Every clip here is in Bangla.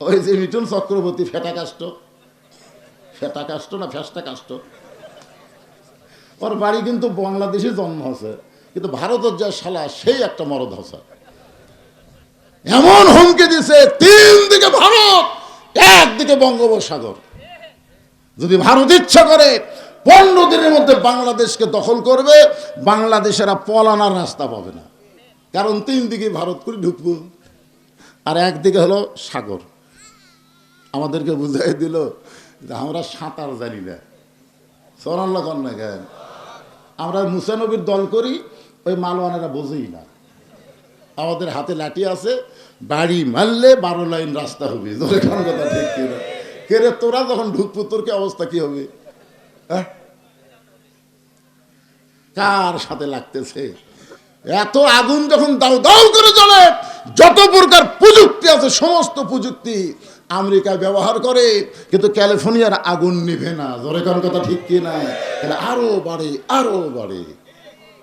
ওই যে মিঠুন চক্রবর্তী ফেটা কাষ্ট না ফেস্টা কাষ্ট, ওর বাড়ি কিন্তু বাংলাদেশে জন্ম আছে, কিন্তু ভারতের যা শালা সেই একটা মরদ হসা। এমন হুমকি দিছে, 3 দিকে ভারত, একদিকে বঙ্গোপসাগর। যদি ভারত ইচ্ছা করে 15 দিনের মধ্যে বাংলাদেশকে দখল করবে, বাংলাদেশেরা পলানোর রাস্তা পাবে না, কারণ 3 দিকে ভারত করে ঢুকবো, আর একদিকে হলো সাগর। আমাদেরকে বুঝাই দিল যে আমরা সাঁতার জানি না, সোনাল্লা কন্যা কেন আমরা মুসানবীর দল করি, ওই মালওয়ানেরা বোঝেই না। আমাদের হাতে লাঠি আছে, বাড়ি মারলে 12 লাইন রাস্তা হবে। কথা ঠিক কিনা? কেরে তোরা যখন ঢুকবো তোর কি অবস্থা কি হবে? কার সাথে লাগতেছে? এত আগুন যখন দাও দাও করে জ্বলে, যত প্রকার প্রযুক্তি আছে সমস্ত প্রযুক্তি আমেরিকা ব্যবহার করে, কিন্তু ক্যালিফোর্নিয়ার আগুন নিভে না। জোরে কোন কথা ঠিক কি না? আরো বাড়ে আরো বাড়ে।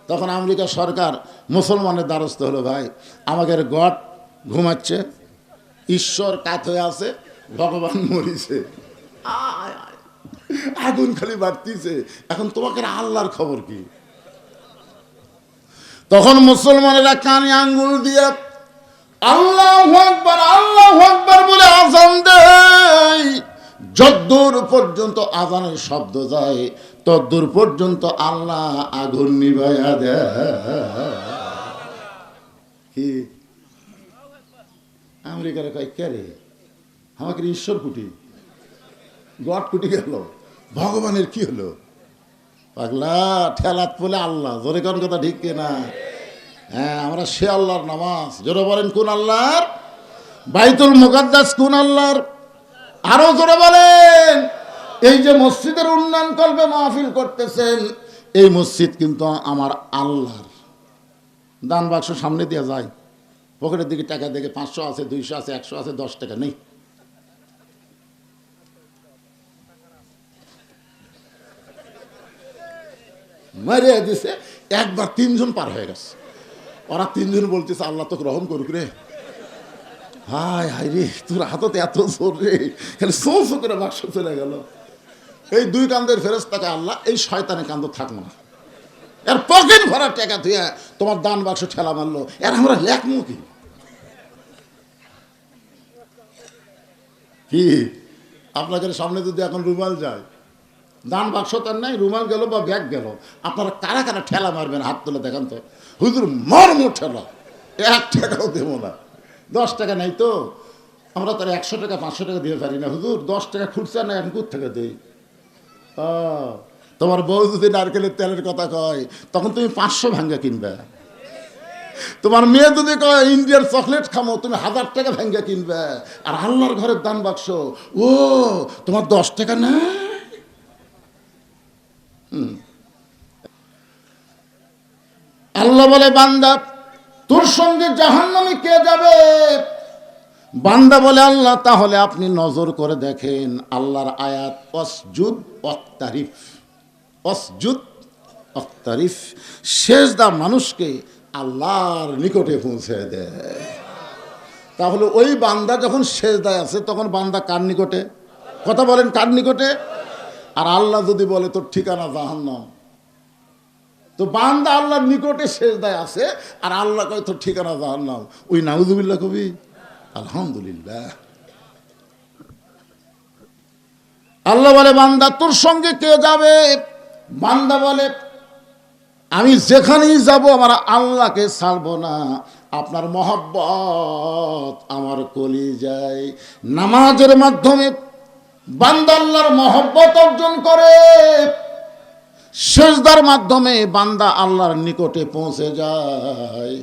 তখন আমেরিকা সরকার মুসলমানের দ্বারস্থ হলো, ভাই আমাদের গড ঘুমাচ্ছে, ঈশ্বর কাত হয়ে আছে, ভগবান মরিছে, আগুন খালি বাড়তিছে, এখন তোমাকে আল্লাহর খবর কি? তখন মুসলমানেরা কানে আঙ্গুল দিয়ে আল্লাহু আকবার বলে আযান দেয়। যদ্দূর পর্যন্ত আযানের শব্দ যায় তদ্দূর পর্যন্ত আল্লাহ আগুন নিভাইয়া দেয়। কি আমেরিকার কয় কে রে, আমাকে ঈশ্বর কুটি, গড কুটি গেল, ভগবানের কি হলো? পাগলা ঠেলাত বলে আল্লাহ। জোরে কোন কথা ঠিক কিনা? হ্যাঁ, আমরা সে আল্লাহর নামাজ। জোরে বলেন কোন আল্লাহর? বাইতুল মুকাদ্দাস কোন আল্লাহর? আরো জোরে বলেন। এই যে মসজিদের উন্নয়ন কল্পে মাহফিল করতেছেন, এই মসজিদ কিন্তু আমার আল্লাহর। দান বাক্স সামনে দিয়ে যায়, পকেটের দিকে টাকা দেখে 500 আছে, 200 আছে, 100 আছে, 10 টাকা নেই। মারিয়ে দিছে, একবার 3 জন পার হয়ে গেছে। ওরা 3 জন বলতেছে আল্লাহ তোকে রহম করুক রে। হায় হায় রে, তোর হাততে এত জোর রে, খালি সো সো করে বাক্স চলে গেল। এই 2 কান্দের ফেরেশতাকে আল্লাহ এই শয়তানের কান্দ থাকবো না, এর পকেট ভরা টাকা ধুয়ে তোমার দান বাক্স ঠেলা মারলো, এর আমরা লেখমু কি? কি আপনাদের সামনে যদি এখন রুমাল যায়, দান বাক্স তার নাই, রুমাল গেল বা ব্যাগ গেল, আপনারা কারা কারা ঠেলা মারবেন? হাত তুলে দেখান তো। হুজুর মর্ম ঠেলা, 1 টাকাও দেবো না। 10 টাকা নাই তো, আমরা তার 100 টাকা 500 টাকা দিয়ে পারি না। হুজুর 10 টাকা খুঁজছে না, এখন কোথা থেকে দেই? তোমার বউ যদি নারকেলের তেলের কথা কয়, তখন তুমি 500 ভাঙ্গা কিনবে। তোমার মেয়ে যদি কয় ইন্ডিয়ার চকলেট খামো, তুমি 1000 টাকা ভাঙ্গা কিনবে। আর আল্লাহর ঘরের দান বাক্স, ও তোমার 10 টাকা না। আল্লাহ বলে বান্দা তোর সঙ্গে জাহান্নামে কে যাবে? বান্দা বলে আল্লাহ তাহলে আপনি নজর করে দেখেন আল্লাহর আয়াত, ওয়াসজুদ ওয়াক্তারিফ। ওয়াসজুদ ওয়াক্তারিফ, সেজদা মানুষকে আল্লাহর নিকটে পৌঁছে দেয়। তাহলে ওই বান্দা যখন সেজদায় আছে তখন বান্দা কার নিকটে? কথা বলেন, কার নিকটে? আর আল্লাহ যদি বলে তোর ঠিকানা জাহান্নাম, তো বান্দা আল্লাহর নিকটে সেজদায় আছে, আর আল্লাহ কয় তোর ঠিকানা জাহান্নাম, ওই নাউযুবিল্লাহ কবি আলহামদুলিল্লাহ। আল্লাহ বলে বান্দা তোর সঙ্গে কে যাবে? বান্দা বলে আমি যেখানেই যাব আমার আল্লাহকে ছাড়বো না। আপনার মহব্বত আমার কলিজায়। নামাজের মাধ্যমে বান্দা আল্লাহর মহব্বত অর্জন করে, সিজদার মাধ্যমে বান্দা আল্লাহর নিকটে পৌঁছে যায়।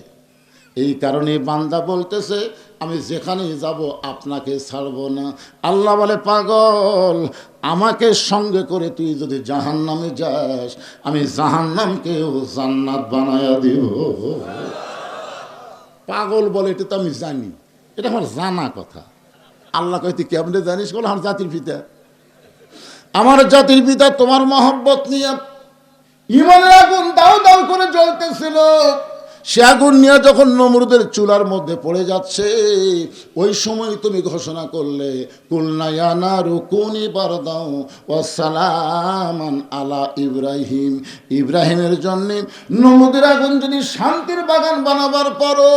এই কারণে বান্দা বলতেছে আমি যেখানেই যাব আপনাকে ছাড়বো না। আল্লাহ বলে পাগল, আমাকে সঙ্গে করে তুই যদি জাহান্নামে যাস, আমি জাহান্নামকেও জান্নাত বানায়া দিব। পাগল বলে এটা তো আমি জানি, এটা আমার জানা কথা। আল্লাহ কয় তুই কেমনে জানিস? বলে আমার জাতির পিতা। আমার জাতির পিতা তোমার মহব্বত নিয়ে ইমানের আগুন দাও দাও করে জ্বলতেছিল, সে আগুন নিয়ে যখন নমরুদের চুলার মধ্যে পড়ে যাচ্ছে, ওই সময় তুমি ঘোষণা করলে কুলনা ইয়া নারু কুনি বারদাও ওয়া সালামান আলা ইব্রাহিম। ইব্রাহিমের জন্য নমরুদের আগুন যদি শান্তির বাগান বানাবার পরও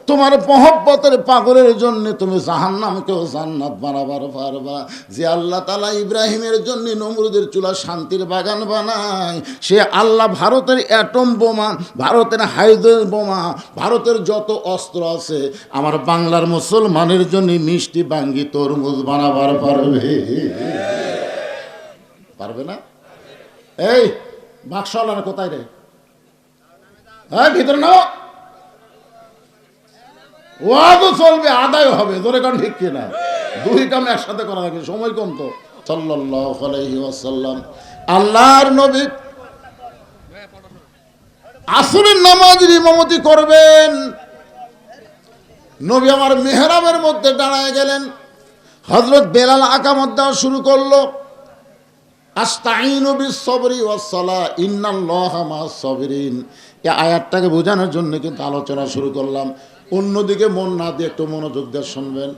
তোমার মহব্বতের পাগলের জন্য তুমি জাহান্নামকেও জান্নাত বানাবার পারবা। যে আল্লাহ তাআলা ইব্রাহিমের জন্য নমরুদের চুলা শান্তির বাগান বানায়, সে আল্লাহ ভারতের অ্যাটম বোমা, ভারতের হাইড্রোজেন বোমা, ভারতের যত অস্ত্র আছে আমার বাংলার মুসলমানের জন্য মিষ্টি বাঙ্গি তরমুজ বানাবার পারবে। পারবে না? এই বাক্সওয়ালার কোথায় রে? হ্যাঁ, ভিতরে নাও। ওয়াজও চলবে, আদায় হবে, জোরে কারণ ঠিক কিনা? দুই কাম একসাথে করা লাগে, সময় কম তো। সাল্লাল্লাহু আলাইহি ওয়াসাল্লাম আল্লাহর নবী আসরের নামাজের ইমামতি করবেন। নবী আমার মেহরাবের মধ্যে দাঁড়ায় গেলেন। হযরত বেলাল আকামত দেওয়া শুরু করলো। আস্তাইনু বিস-সাবরি ওয়াস-সালাহ ইন্নাল্লাহা মা'আস-সাবিরিন। এই আয়াতটাকে বোঝানোর জন্য কিন্তু আলোচনা শুরু করলাম। অন্যদিকে মন না দিয়ে একটু মনোযোগ দিয়ে শুনবেন।